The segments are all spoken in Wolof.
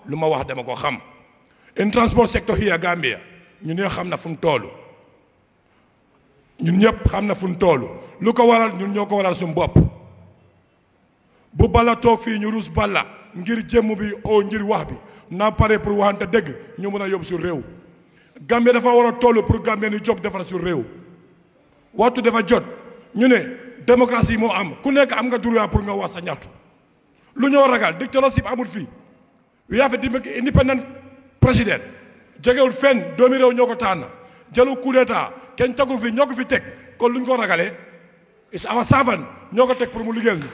lu ma wax dama ko xam in transport sector here Gambia ñun ñoo xam na fu mu toll ñun ñëpp xam na fu mu toll lu ko waral ñun ñoo ko waral suñu bopp bu bala toog fii ñu rus bala ngir jëmm bi oo ngir wax bi naa pare pour waxante dëgg ñu mën a yóbbu su réew Gambia dafa war a toll pour Gambia ni jóg defar su réew waxtu dafa jot ñu ne démocratie moo am ku nekk am nga droit pour nga wax sa ñaxtu lu ñoo ragal dictatorship amul fii we have a independent président jegewul fenn doomi réew ñoo ko tànn jëlu coup d'état kenn tegul fi ñoo ko fi teg kon lu ñu ko ragalee is our servant ñoo ko teg pour mu liggéeyal ñu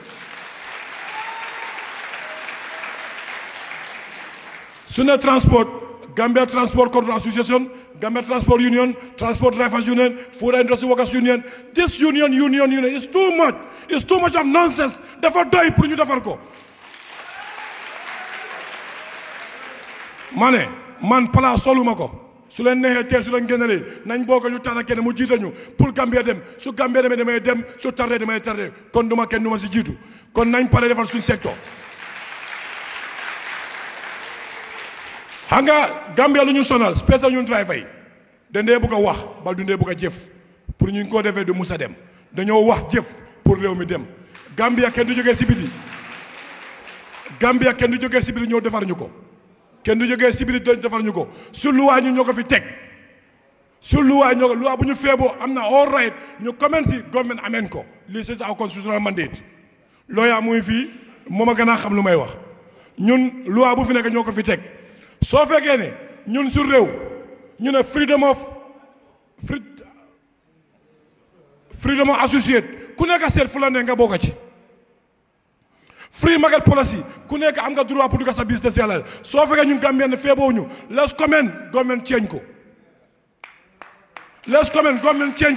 su ne transport Gambia Transport Control Association Gambia Transport Union Transport Drivers Union Food and Industry Workers Union this union is too much of nonsense dafa doy pour ñu defar ko ma ne man place soluma ko su leen neexee teel su leen génnalee nañ bokk ñu tànn kenn mu jiite ñu pour Gambia dem su Gambia demee damay dem su tardé damay tardé kon duma kenn duma si jiitu kon nañ pare defal suñ secteur xam nga Gambia lu ñu sonal spécial ñun driver yi dendee bëgg a wax bal dundee bëgg a jëf pour ñu ko defee du musa dem dañoo wax jëf pour réew mi dem Gambia kenn du jógee si biti Gambia kenn du jógee si biti ñoo defar ñu ko kenn du jógee si biti dañ defar ñu ko su luwaa ñu ñoo ko fi teg su luwaa ñoo luwaa bu ñu feeboo am na all right ñu commence si government ameen ko lii c'est our constitutional mandate looyaa muy fii moom a gën a xam lu may wax ñun luwaa bu fi nekk ñoo ko fi teg soo fekkee ne ñun su réew ñu ne freedom of associate ku nekk seet fu la ne nga bokk ci free market policy ku nekk am nga droit pour dugg sa business yàlla soo fekkee ñun Gambien ne feeboo ñu let's comment government change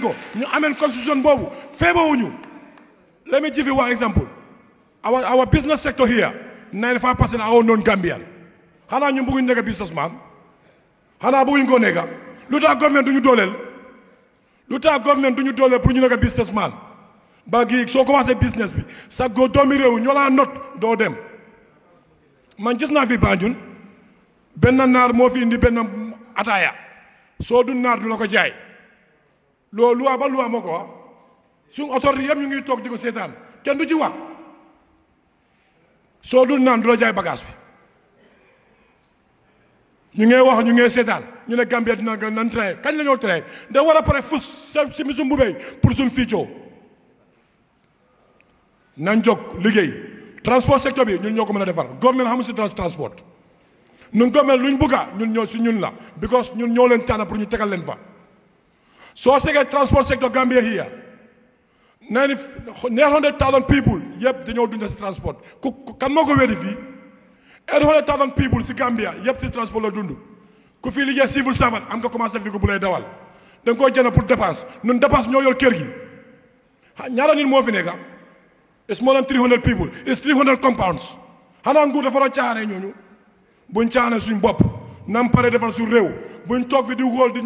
ko ñu ameen constitution boobu feeboo ñu let me give you one example our business sector here 95% are non-Gambian xanaa ñu bëgguñ nekk businessman xanaa bëgguñ ko nekk lu tax government du ñu dooleel pour ñu nekk businessman ba gi soo commencé business bi sa go doomi réew ñoo laa not doo dem man gis naa fi Banjul benn naar moo fi indi benn ataaya soo du naar du la ko jaay loolu luwaa ba luwaa moo ko wax suñu autorité yëpp ñu ngi toog di ko seetaan kenn du ci wax soo du naan du la jaay bagage bi ñu ngee wax ñu ngee seetaan ñu ne Gambia dina nga nan traité kañ la ñoo traité da war a pare fus si misum bu béy pour suñ fiicoo nañ jóg liggéey transport secteur bi ñun ñoo ko mën a defar government xamul si transport ñun government luñ bugga ñun ñoo si ñun la because ñun ñoo leen tànn pour ñu tegal leen fa soo segee transport secteur Gambia here 900,000 people yëpp dañoo dunda si transport kan moo ko weddi fii 800,000 people si Gambia yëpp si transport la dund ku fii liggéey civil servant am nga commencé fi ko bu lay dawal da nga koy jënd pour dépense ñun dépense ñoo yor kër gi ñaara nit moo fi nekk it's more than 300 people it's 300 compounds xanaa nguur dafa la caaxaane ñooñu buñ caaxaane suñ bopp nam pare defal suñ réew buñ toog fi di xool di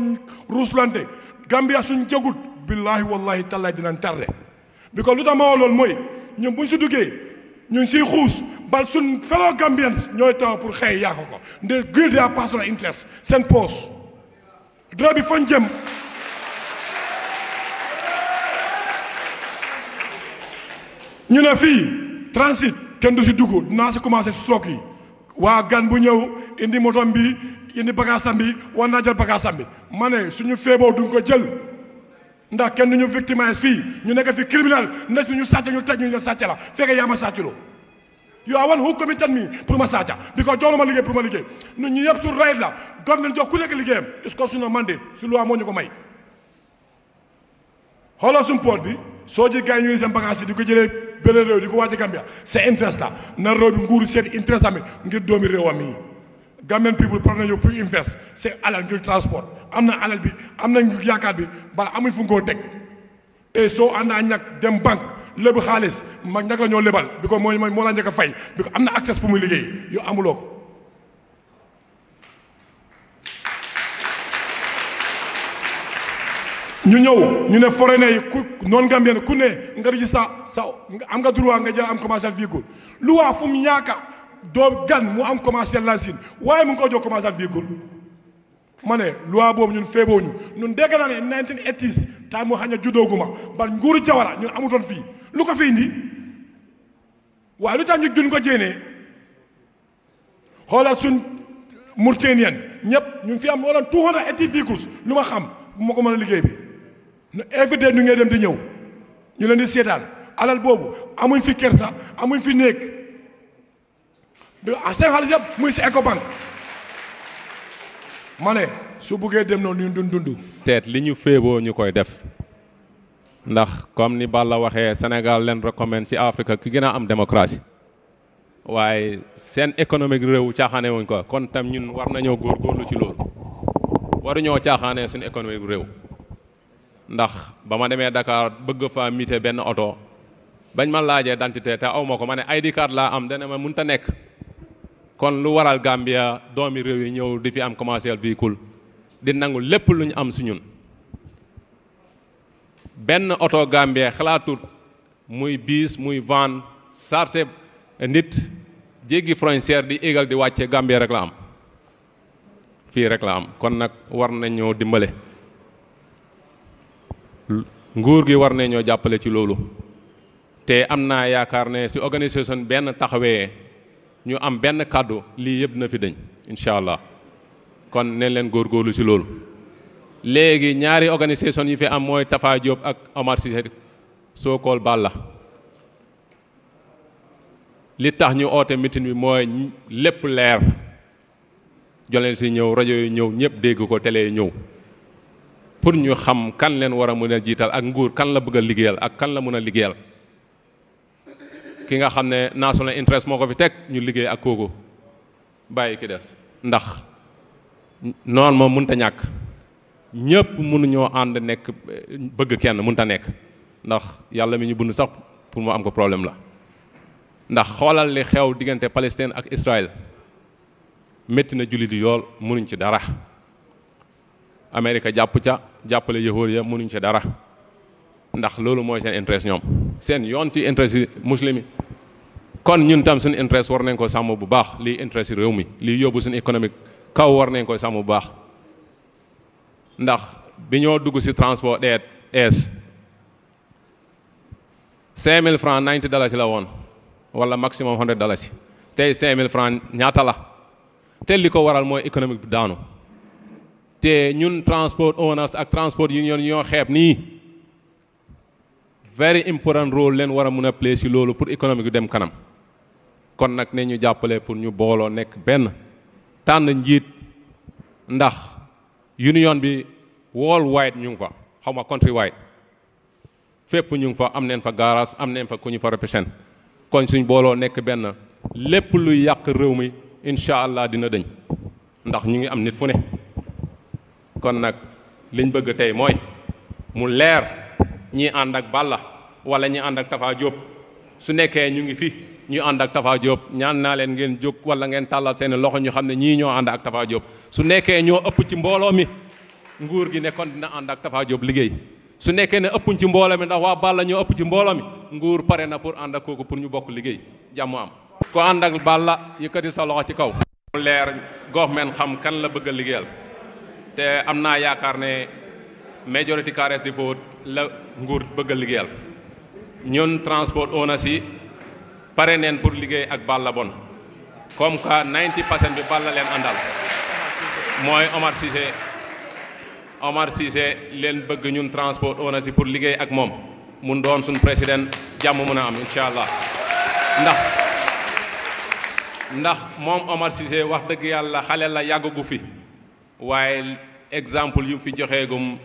ruuslante Gambia suñ jagut billahi wallahi tallahi dinañ tardé bi ko lu tax ma wax loolu mooy ñun buñ si duggee ñun siy xuus bal suñ fellow Gambians ñooy taw pour xëy yaa ko nde guild their personal interest seen poche dara bi fañ jëm ñu ne fii transit kenn du si dugg dinaa si commencé stock yi waa gan bu ñëw indi motom bi indi bagaasam bi war naa jël bagaasam bi ma ne suñu feeboo duñ ko jël ndax kenn du ñu victimise fii ñu nekk fi criminal nes bi ñu sàcc ñu teg ñu ne sàcc la fekkee yaa ma sàcculoo you are one who committed me pour ma sàcca because jox ma liggéey pour ma liggéey ñun ñu yëpp su right la government jox ku nekk liggéeyam est-ce que suñu mandate su loi moo ñu ko may xoolal suñu port bi soo ji gars yi ñu ngi seen bagage yi di ko jëlee beneen réew di ko wàcce Gambia c'est interest la na réew bi nguuru seet interest amit ngir doomi réewam yi Gambian people par nañu pour invest c'est alal ngir transport am na alal bi am na yaakaar bi bala amuñ fu nga koo teg te soo àndaa ñàkk dem banque lébu xaalis ma ñàkk la ñoo lebal bi ko moo la njëkk a fay bi ko am na accès fu muy liggéey yow amuloo ko ñu ñëw ñu ne foreigner yi ku noon Gambien ku ne nga registré sa am nga droit nga jël am commercial véhicule lu waa fu mu ñaaka doom gan mu am commercial licence waaye mu ngi ko jox commercial véhicule ma ne loi boobu ñun feeboo ñu ñun dégg naa ne 1980s temps moo xam ne juddooguma ba nguuru Jawara ñun amutoon fii lu ko fi indi waaye lu tax ñu jun ko jéenee xoolal suñ Mauritanian ñëpp ñu ngi fi am moo doon 280 vehicles lu ma xam bu ma ko mën a liggéey bi nu invité ñu ngay dem di ñëw ñu leen di seetaan alal boobu amuñ fi kër sax amuñ fi néeg seen xaalis yëpp muy si Ecobank ma ne su buggee dem noonu ñun dund teet li ñu féeboo ñu koy def ndax comme ni Balla waxee Sénégal leen recommande ci Afrique ki gën a am démocratie waaye seen économique réew caaxaane wuñ ko kon tam ñun war nañoo góorgóorlu ci loolu waruñoo caaxaane suñu économique réew ndax ba ma demee Dakar bëgg fa mité benn oto bañ ma laajee identité te aw ma ko ma ne ID card laa am dana ma mënta nekk kon lu waral Gambia doomi réew yi ñëw di fi am commercial véhicule di nangu lépp lu ñu am si ñun benn oto Gambia xalaatut muy biis muy van chargé nit jéggi frontière di égal di wàcce Gambia rek la am fii rek la am kon nag war nañoo dimbale nguur gi war nañoo jàppale ci loolu te am naa yaakaar ne si organisation benn taxawee ñu am benn kàddu lii yëpp na fi dañ incha allah kon ne leen góorgóorlu ci loolu léegi ñaari organisation yi fi am mooy Tafa Diop ak Omar Cissé soo-called Balla li tax ñu oote meeting bi mooy lépp leer joleen si ñëw rajo yi ñëw ñëpp dégg ko télé yi ñëw pour ñu xam kan leen war a mën a jiital ak nguur kan la bëgg a liggéeyal ak kan la mën a liggéeyal ki nga xam ne national interest moo ko fi teg ñu liggéey ak kooku bàyyi ki des ndax noonu moom mënut a ñàkk ñëpp mënuñoo ànd nekk bëgg kenn mënut a nekk ndax yàlla mi ñu bund sax pour mu am ko problème la ndax xoolal li xew diggante Palestine ak Israël métti na jullit yi yool mënuñ ci dara Amérique jàpp ca jàppale yahuud ya mënuñ ci dara ndax loolu mooy seen interest ñoom seen yoon ci interest yi muslim yi kon ñun tam suñu interest war nañ ko sàmm bu baax lii interest yi réew mi lii yóbbu suñu économique kaw war nañ koy sàmm bu baax ndax bi ñoo dugg ci transport es 5000 francs 90 dalasi la woon wala maximum 100 dalasi tey 5000 francs ñaata la te li ko waral mooy économique bi daanu te ñun transport owners ak transport union ñoo xeeb nii very important role leen war a mën a play ci loolu pour économique bi dem kanam kon nag ne ñu jàppale pour ñu booloo nekk benn tànn njiit ndax union bi worldwide ñu ngi fa xaw ma country wide fépp ñu ngi fa am neen fa garage am neen fa ku ñu fa represent kon suñ booloo nekk benn lépp luy yàq réew mi incha allah dina dëñ ndax ñu ngi am nit fu ne kon nag liñ bëgg tey mooy mu leer ñi ànd ak Balla wala ñi ànd ak Tafa Diop su nekkee ñu ngi fi ñu ànd ak Tafa Diop ñaan naa leen ngeen jóg wala ngeen tàllal seeni loxo ñu xam ne ñii ñoo ànd ak Tafa Diop su nekkee ñoo ëpp ci mbooloo mi nguur gi nekkoon dina ànd ak Tafa Diop liggéey su nekkee ne ëppuñ ci mbooloo mi ndax waa Balla ñoo ëpp ci mbooloo mi nguur pare na pour ànd ak kooku pour ñu bokk liggéey jàmm am ko ànd ak Balla yëkkati sa loxo ci kaw mu leer government xam kan la bëgg a liggéeyal te am naa yaakaar ne majority carries the vote la nguur bëgg a liggéeyal ñun transport owners yi pare neen pour liggéey ak Balla Bon comme que 90% bi Balla leen àndal mooy Omar Cissé leen bëgg ñun transport owners yi pour liggéey ak moom mun doon suñ président jàmm mun a am incha allah ndax moom Omar Cissé wax dëgg yàlla xale la yàggagu fi waaye exemple yu mu fi joxeegum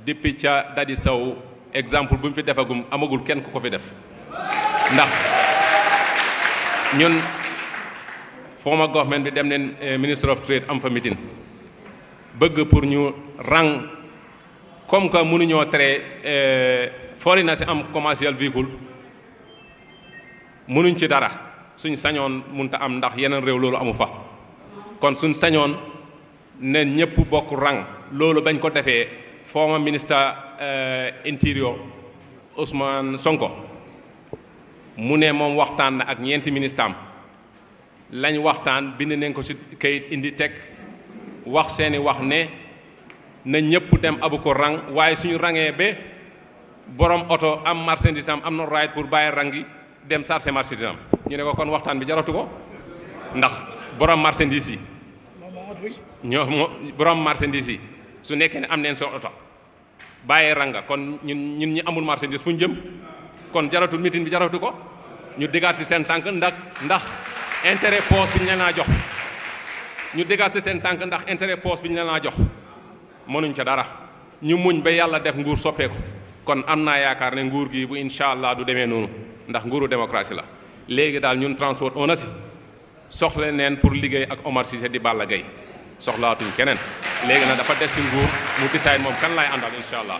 depuis ca Dadi Sow exemple bu mu fi defagum amagul kenn ku ko fi def ndax ñun former government bi dem neen ministre of trade am fa meeting bëgg pour ñu rang comme que mënuñoo tere foreigner si am commercial véhicule mënuñ ci dara suñ sañoon mënta am ndax yeneen réew loolu amu fa kon suñ sañoon ne ñëpp bokk rang loolu bañ ko defee former ministre interior Ousmane Sonko mu ne moom waxtaan na ak ñeenti ministre am lañ waxtaan bind nañ ko ci kayit indi teg wax seeni wax ne na ñëpp dem abu ko rang waaye suñu rangee ba borom oto am marchandise am na right pour bàyyi rangi dem charger marchandise am ñu ne ko kon waxtaan bi jaratu ko ndax borom marchandise yi borom marchandise yi su nekkee ne am neen seen oto bàyyi ranga kon ñun ñi amul marchandise fu ñu jëm kon jaratul meeting bi jaratu ko ñu déggaat ci seen tànk ndax intérêt poste bi ñu leen a jox ñu déggaat ci seen tànk ndax intérêt poste bi ñu leen a jox mënuñ ca dara ñu muñ ba yàlla def nguur soppeeku kon am naa yaakaar ne nguur gi bu incha allah du demee noonu ndax nguuru démocratie la léegi daal ñun transport on a si soxla neen pour liggéey ak Omar Cissé di Balla Gaye soxlaatuñ keneen léegi nag dafa des si nguur mu décide moom kan laay àndal incha allah